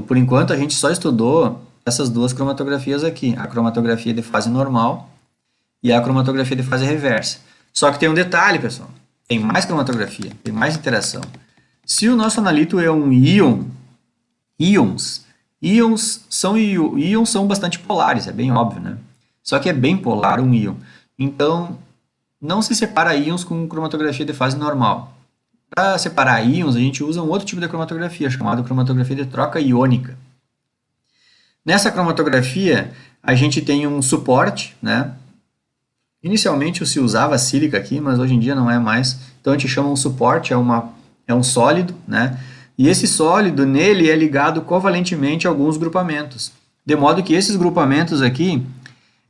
Por enquanto, a gente só estudou essas duas cromatografias aqui, a cromatografia de fase normal e a cromatografia de fase reversa. Só que tem um detalhe, pessoal. Tem mais cromatografia, tem mais interação. Se o nosso analito é um íon, íons são bastante polares, é bem óbvio, né? Só que é bem polar um íon. Então, não se separa íons com cromatografia de fase normal. Para separar íons, a gente usa um outro tipo de cromatografia, chamado cromatografia de troca iônica. Nessa cromatografia, a gente tem um suporte, né? Inicialmente se usava sílica aqui, mas hoje em dia não é mais. Então a gente chama um suporte, é um sólido, né? E esse sólido, nele é ligado covalentemente a alguns grupamentos. De modo que esses grupamentos aqui,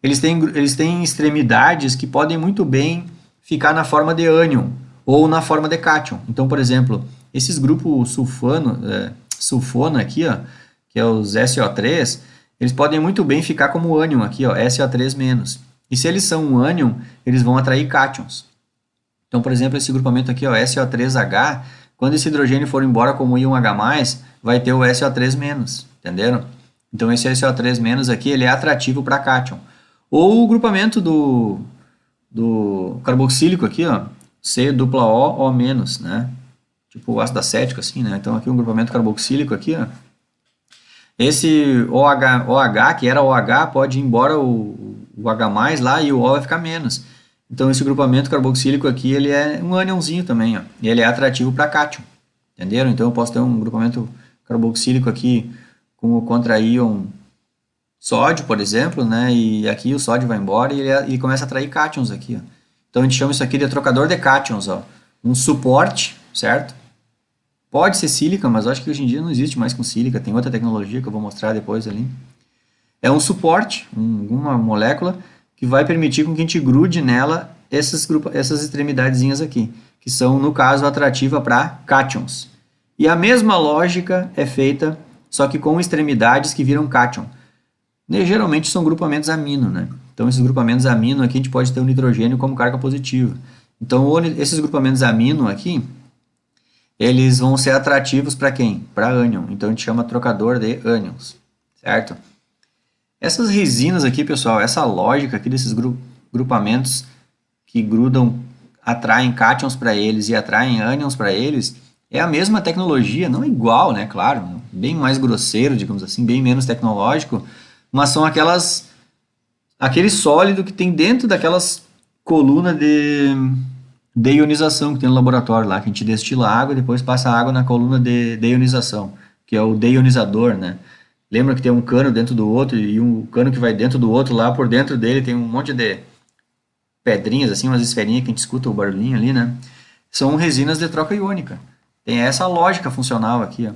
eles têm extremidades que podem muito bem ficar na forma de ânion ou na forma de cátion. Então, por exemplo, esses grupos sulfono aqui, ó, que é os SO3, eles podem muito bem ficar como ânion aqui, ó, SO3-. E se eles são um ânion, eles vão atrair cátions. Então, por exemplo, esse grupamento aqui, ó, SO3H, quando esse hidrogênio for embora como íon H+, vai ter o SO3-, entenderam? Então, esse SO3- aqui, ele é atrativo para cátion. Ou o grupamento do carboxílico aqui, ó, C-O-O-, né? Tipo o ácido acético, assim, né? Então, aqui um grupamento carboxílico aqui, ó. Esse OH, que era OH, pode ir embora o H+, lá e o O vai ficar menos. Então, esse grupamento carboxílico aqui, ele é um ânionzinho também, ó. E ele é atrativo para cátion. Entenderam? Então, eu posso ter um grupamento carboxílico aqui com o contraíon sódio, por exemplo, né? E aqui o sódio vai embora e ele começa a atrair cátions aqui, ó. Então, a gente chama isso aqui de trocador de cátions, ó. Um suporte, certo? Pode ser sílica, mas eu acho que hoje em dia não existe mais com sílica. Tem outra tecnologia que eu vou mostrar depois ali. É um suporte, uma molécula, que vai permitir com que a gente grude nela essas extremidadezinhas aqui, que são, no caso, atrativa para cátions. E a mesma lógica é feita, só que com extremidades que viram cátion. Geralmente são grupamentos amino, né? Então, esses grupamentos amino aqui, a gente pode ter o nitrogênio como carga positiva. Então, esses grupamentos amino aqui, eles vão ser atrativos para quem? Para ânion. Então, a gente chama trocador de ânions, certo? Essas resinas aqui, pessoal, essa lógica aqui desses grupamentos que grudam, atraem cátions para eles e atraem ânions para eles, é a mesma tecnologia, não igual, né? Claro, bem mais grosseiro, digamos assim, bem menos tecnológico, mas são aquele sólido que tem dentro daquelas colunas de ionização que tem no laboratório lá, que a gente destila água e depois passa a água na coluna de ionização, que é o deionizador, né? Lembra que tem um cano dentro do outro e um cano que vai dentro do outro lá, por dentro dele tem um monte de pedrinhas, assim, umas esferinhas que a gente escuta o barulhinho ali, né? São resinas de troca iônica. Tem essa lógica funcional aqui, ó.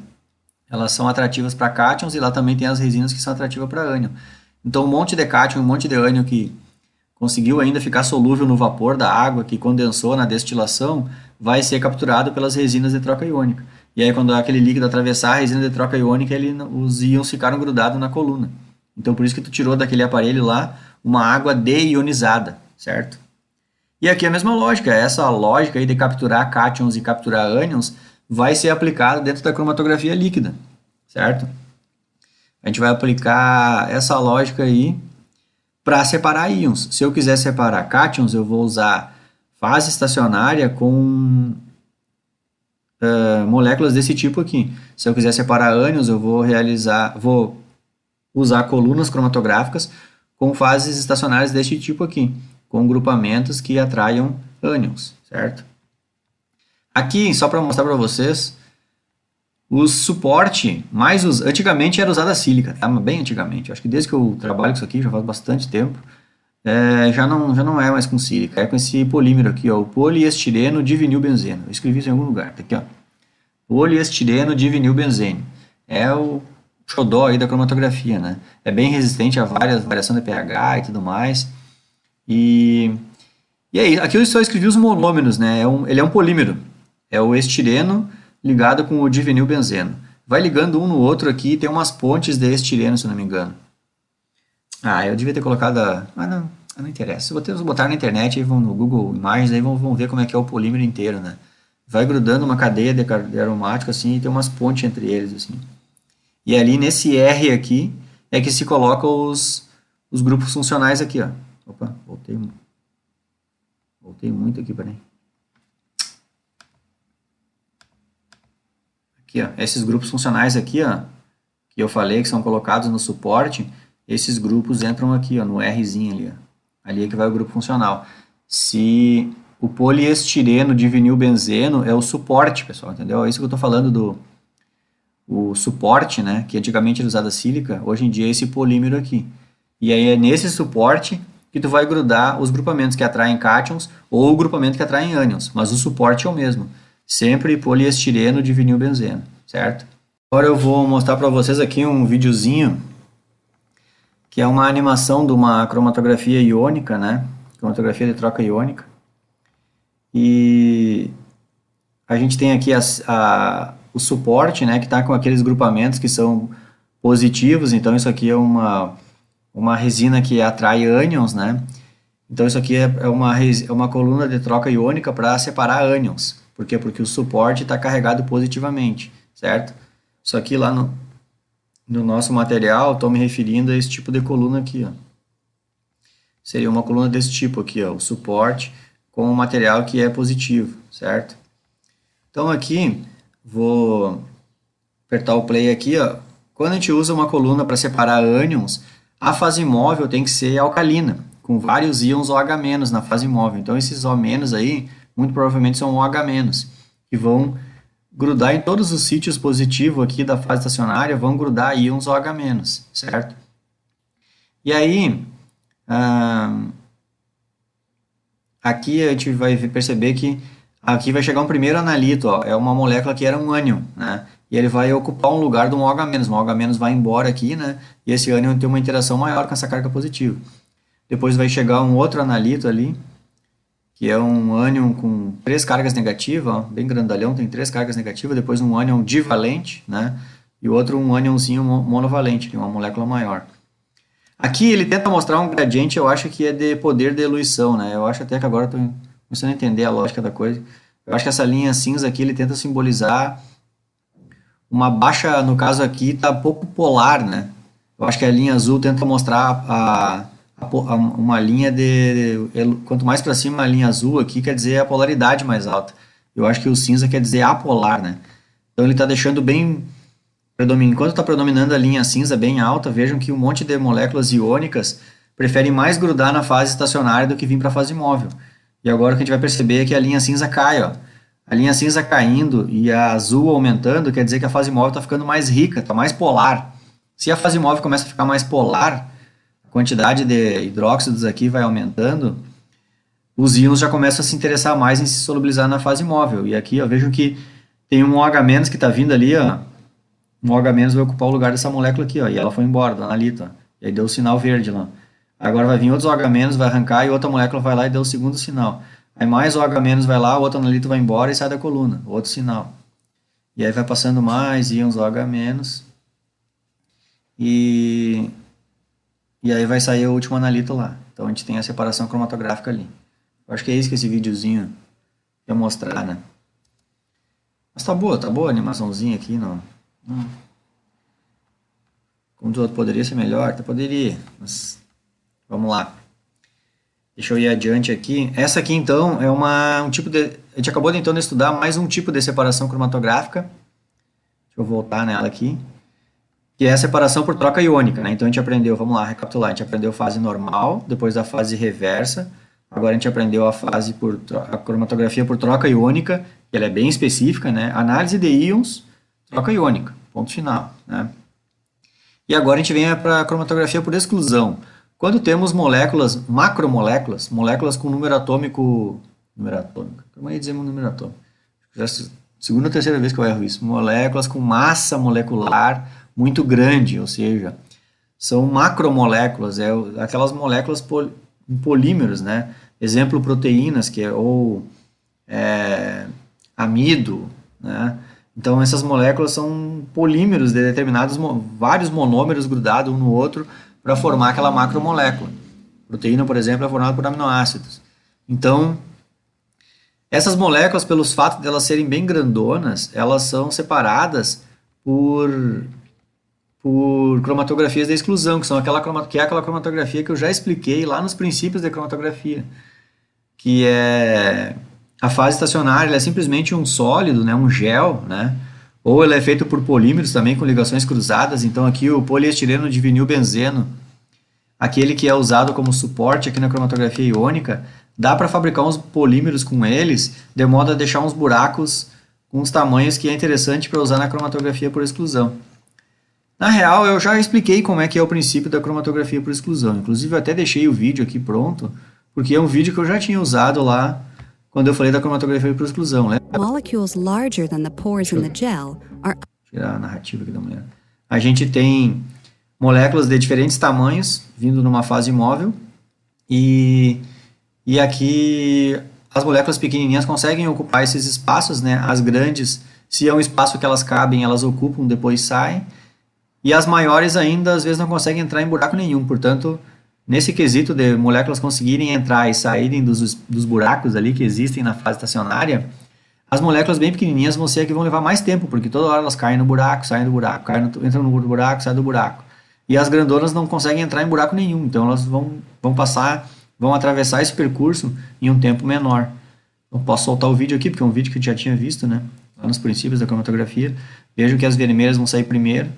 Elas são atrativas para cátions e lá também tem as resinas que são atrativas para ânion. Então, um monte de cátion, um monte de ânion que conseguiu ainda ficar solúvel no vapor da água que condensou na destilação, vai ser capturado pelas resinas de troca iônica. E aí, quando aquele líquido atravessar a resina de troca iônica, os íons ficaram grudados na coluna. Então, por isso que tu tirou daquele aparelho lá uma água deionizada, certo? E aqui a mesma lógica, essa lógica aí de capturar cátions e capturar ânions vai ser aplicada dentro da cromatografia líquida, certo? A gente vai aplicar essa lógica aí para separar íons. Se eu quiser separar cátions, eu vou usar fase estacionária com moléculas desse tipo aqui. Se eu quiser separar ânions, eu vou usar colunas cromatográficas com fases estacionárias deste tipo aqui, com grupamentos que atraiam ânions, certo? Aqui, só para mostrar para vocês, o suporte antigamente era usada a sílica, tá? Bem antigamente. Acho que desde que eu trabalho com isso aqui, já faz bastante tempo, já não é mais com sílica, é com esse polímero aqui, ó, o poliestireno divinilbenzeno. Eu escrevi isso em algum lugar, tá aqui, ó. Poliestireno divinilbenzeno. É o xodó aí da cromatografia, né? É bem resistente a várias variações de pH e tudo mais. E aí, aqui eu só escrevi os monômeros, né? Ele é um polímero. É o estireno ligado com o divinilbenzeno. Vai ligando um no outro aqui, tem umas pontes de estireno, se não me engano. Eu devia ter colocado não interessa. Vou botar na internet, aí vão no Google Imagens, aí vão ver como é que é o polímero inteiro, né? Vai grudando uma cadeia de aromático, assim, e tem umas pontes entre eles, assim. E ali nesse R aqui é que se coloca os grupos funcionais aqui, ó. Opa, voltei muito aqui, peraí. Aqui, ó, esses grupos funcionais aqui, ó, que eu falei que são colocados no suporte, esses grupos entram aqui, ó, no Rzinho ali, ó. Ali é que vai o grupo funcional. Se o poliestireno de vinilbenzeno é o suporte, pessoal, entendeu? É isso que eu estou falando do o suporte, né, que antigamente era usado a sílica, hoje em dia é esse polímero aqui. E aí é nesse suporte que tu vai grudar os grupamentos que atraem cátions ou o grupamento que atraem ânions, mas o suporte é o mesmo. Sempre poliestireno de vinilbenzeno, certo? Agora eu vou mostrar para vocês aqui um videozinho que é uma animação de uma cromatografia iônica, né? Cromatografia de troca iônica. E a gente tem aqui o suporte, né, que está com aqueles grupamentos que são positivos, então isso aqui é uma resina que atrai ânions, né? Então isso aqui é uma coluna de troca iônica para separar ânions. Por quê? Porque o suporte está carregado positivamente, certo? Isso aqui lá no nosso material, estou me referindo a esse tipo de coluna aqui, ó. Seria uma coluna desse tipo aqui, ó, o suporte com um material que é positivo, certo? Então aqui, vou apertar o play aqui, ó. Quando a gente usa uma coluna para separar ânions, a fase móvel tem que ser alcalina, com vários íons OH- na fase móvel. Então esses O- aí, muito provavelmente são OH-, que vão grudar em todos os sítios positivos aqui da fase estacionária, vão grudar íons OH-, certo? E aí, aqui a gente vai perceber que aqui vai chegar um primeiro analito, ó, é uma molécula que era um ânion, né? E ele vai ocupar um lugar de um OH-, um OH- vai embora aqui, né? E esse ânion tem uma interação maior com essa carga positiva. Depois vai chegar um outro analito ali, que é um ânion com 3 cargas negativas, ó, bem grandalhão, tem 3 cargas negativas, depois um ânion divalente, né? E o outro um ânionzinho monovalente, que é uma molécula maior. Aqui ele tenta mostrar um gradiente, eu acho que é de poder de eluição, né? Eu acho até que agora estou começando a entender a lógica da coisa. Eu acho que essa linha cinza aqui ele tenta simbolizar uma baixa, no caso aqui, está pouco polar, né? Eu acho que a linha azul tenta mostrar uma linha quanto mais para cima a linha azul aqui quer dizer a polaridade mais alta. Eu acho que o cinza quer dizer apolar, né? Então ele está deixando bem enquanto está predominando a linha cinza bem alta, vejam que um monte de moléculas iônicas preferem mais grudar na fase estacionária do que vir para a fase móvel. E agora o que a gente vai perceber é que a linha cinza cai, ó. A linha cinza caindo e a azul aumentando quer dizer que a fase móvel está ficando mais rica, está mais polar. Se a fase móvel começa a ficar mais polar, a quantidade de hidróxidos aqui vai aumentando, os íons já começam a se interessar mais em se solubilizar na fase móvel. E aqui, ó, vejam que tem um OH- que está vindo ali, ó. Um OH- vai ocupar o lugar dessa molécula aqui, ó, e ela foi embora, da analita. E aí deu o sinal verde lá. Agora vai vir outros OH-, vai arrancar e outra molécula vai lá e deu o segundo sinal. Aí mais OH- vai lá, o outro analito vai embora e sai da coluna, outro sinal. E aí vai passando mais íons OH-, e, e aí vai sair o último analito lá. Então a gente tem a separação cromatográfica ali. Eu acho que é isso que esse videozinho ia mostrar, né? Mas tá boa a animaçãozinha aqui, não. Como tu poderia ser melhor? Até poderia, mas vamos lá. Deixa eu ir adiante aqui. Essa aqui, então, é um tipo de... A gente acabou, então, de estudar mais um tipo de separação cromatográfica. Deixa eu voltar nela aqui. Que é a separação por troca iônica, né? Então, a gente aprendeu, vamos lá, recapitular. A gente aprendeu a fase normal, depois a fase reversa. Agora, a gente aprendeu a cromatografia por troca iônica, que ela é bem específica, né? Análise de íons, troca iônica, ponto final, né? E agora a gente vem para a cromatografia por exclusão. Quando temos moléculas, macromoléculas, moléculas com número atômico... Número atômico? Como é dizer número atômico? Já é a segunda ou terceira vez que eu erro isso. Moléculas com massa molecular muito grande, ou seja, são macromoléculas, aquelas moléculas polímeros, né? Exemplo, proteínas, amido, né? Então, essas moléculas são polímeros de determinados, vários monômeros grudados um no outro para formar aquela macromolécula. Proteína, por exemplo, é formada por aminoácidos. Então, essas moléculas, pelos fatos de elas serem bem grandonas, elas são separadas por por cromatografias da exclusão, que é aquela cromatografia que eu já expliquei lá nos princípios da cromatografia, que é a fase estacionária, ela é simplesmente um sólido, né, um gel, né, ou ele é feito por polímeros também com ligações cruzadas. Então aqui o poliestireno de vinilbenzeno, aquele que é usado como suporte aqui na cromatografia iônica, dá para fabricar uns polímeros com eles, de modo a deixar uns buracos com os tamanhos que é interessante para usar na cromatografia por exclusão. Na real, eu já expliquei como é que é o princípio da cromatografia por exclusão. Inclusive, eu até deixei o vídeo aqui pronto, porque é um vídeo que eu já tinha usado lá quando eu falei da cromatografia por exclusão. Lembra? Molecules larger than the pores in the gel are... Tirar a narrativa aqui da mulher. A gente tem moléculas de diferentes tamanhos vindo numa fase móvel e aqui as moléculas pequenininhas conseguem ocupar esses espaços, né? As grandes, se é um espaço que elas cabem, elas ocupam, depois saem. E as maiores ainda, às vezes, não conseguem entrar em buraco nenhum. Portanto, nesse quesito de moléculas conseguirem entrar e saírem dos buracos ali que existem na fase estacionária, as moléculas bem pequenininhas vão ser as que vão levar mais tempo, porque toda hora elas caem no buraco, saem do buraco, entram no buraco, saem do buraco. E as grandonas não conseguem entrar em buraco nenhum, então elas vão atravessar esse percurso em um tempo menor. Eu posso soltar o vídeo aqui, porque é um vídeo que a gente já tinha visto, né? Lá nos princípios da cromatografia. Vejam que as vermelhas vão sair primeiro,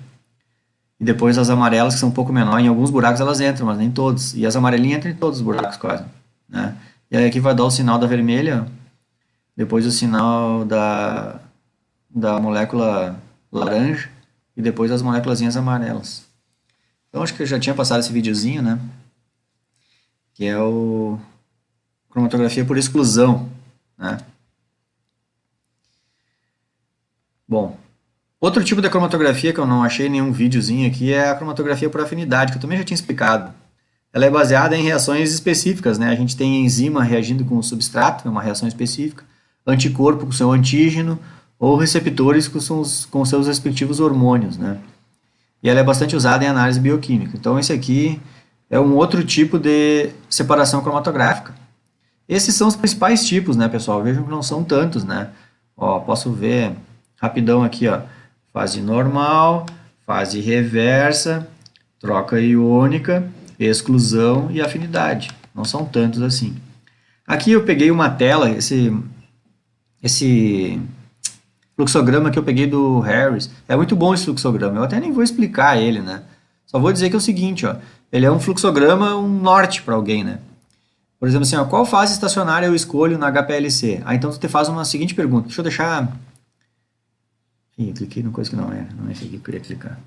e depois as amarelas, que são um pouco menores, em alguns buracos elas entram, mas nem todos. E as amarelinhas entram em todos os buracos quase, né? E aí aqui vai dar o sinal da vermelha, depois o sinal da molécula laranja, e depois as moléculazinhas amarelas. Então acho que eu já tinha passado esse videozinho, né? Que é o cromatografia por exclusão, né? Bom, outro tipo de cromatografia que eu não achei nenhum videozinho aqui é a cromatografia por afinidade, que eu também já tinha explicado. Ela é baseada em reações específicas, né? A gente tem enzima reagindo com o substrato, é uma reação específica, anticorpo com seu antígeno, ou receptores com seus respectivos hormônios, né? E ela é bastante usada em análise bioquímica. Então esse aqui é um outro tipo de separação cromatográfica. Esses são os principais tipos, né, pessoal? Vejam que não são tantos, né? Ó, posso ver rapidão aqui, ó. Fase normal, fase reversa, troca iônica, exclusão e afinidade. Não são tantos assim. Aqui eu peguei uma tela, esse fluxograma que eu peguei do Harris. É muito bom esse fluxograma. Eu até nem vou explicar ele, né? Só vou dizer que é o seguinte, ó. Ele é um fluxograma, um norte para alguém, né? Por exemplo, assim, ó, qual fase estacionária eu escolho na HPLC? Ah, então tu te faz uma seguinte pergunta. Deixa eu deixar... Ih, eu cliquei numa coisa que não era. Não é esse aqui que eu queria clicar.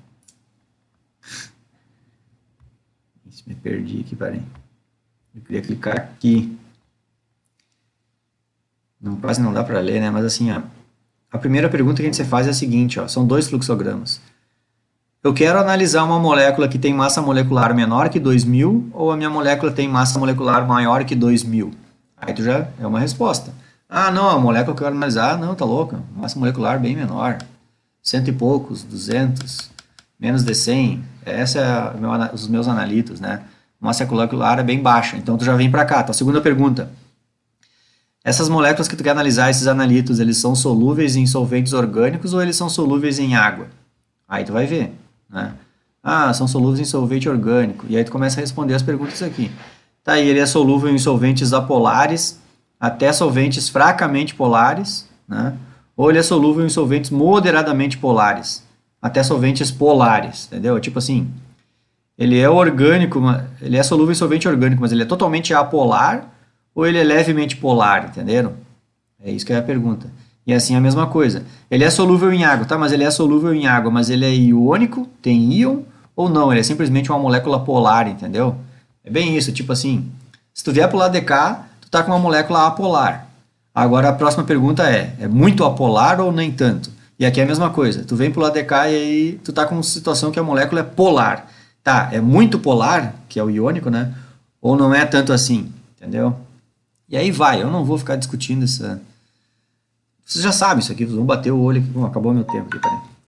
Me perdi aqui, peraí. Eu queria clicar aqui. Não, quase não dá para ler, né? Mas assim, ó, a primeira pergunta que a gente faz é a seguinte, ó, são dois fluxogramas. Eu quero analisar uma molécula que tem massa molecular menor que 2000 ou a minha molécula tem massa molecular maior que 2000? Aí tu já é uma resposta. Ah, não, a molécula que eu quero analisar, não, tá louca, massa molecular bem menor. 100 e poucos, 200, menos de 100. Esses são os meus analitos, né? Massa molecular é bem baixa, então tu já vem para cá. Tá? Segunda pergunta. Essas moléculas que tu quer analisar, esses analitos, eles são solúveis em solventes orgânicos ou eles são solúveis em água? Aí tu vai ver, né? Ah, são solúveis em solvente orgânico. E aí tu começa a responder as perguntas aqui. Tá aí, ele é solúvel em solventes apolares, até solventes fracamente polares, né? Ou ele é solúvel em solventes moderadamente polares, até solventes polares, entendeu? Tipo assim, ele é orgânico, ele é solúvel em solvente orgânico, mas ele é totalmente apolar ou ele é levemente polar, entenderam? É isso que é a pergunta. E assim a mesma coisa. Ele é solúvel em água, tá? Mas ele é solúvel em água, mas ele é iônico, tem íon, ou não? Ele é simplesmente uma molécula polar, entendeu? É bem isso, tipo assim, se tu vier pro lado de cá, tu tá com uma molécula apolar. Agora a próxima pergunta é muito apolar ou nem tanto? E aqui é a mesma coisa, tu vem pro lado de cá e aí tu tá com uma situação que a molécula é polar. Tá, é muito polar, que é o iônico, né? Ou não é tanto assim, entendeu? E aí vai, eu não vou ficar discutindo essa... Vocês já sabem isso aqui, vocês vão bater o olho aqui. Bom, acabou meu tempo aqui, peraí.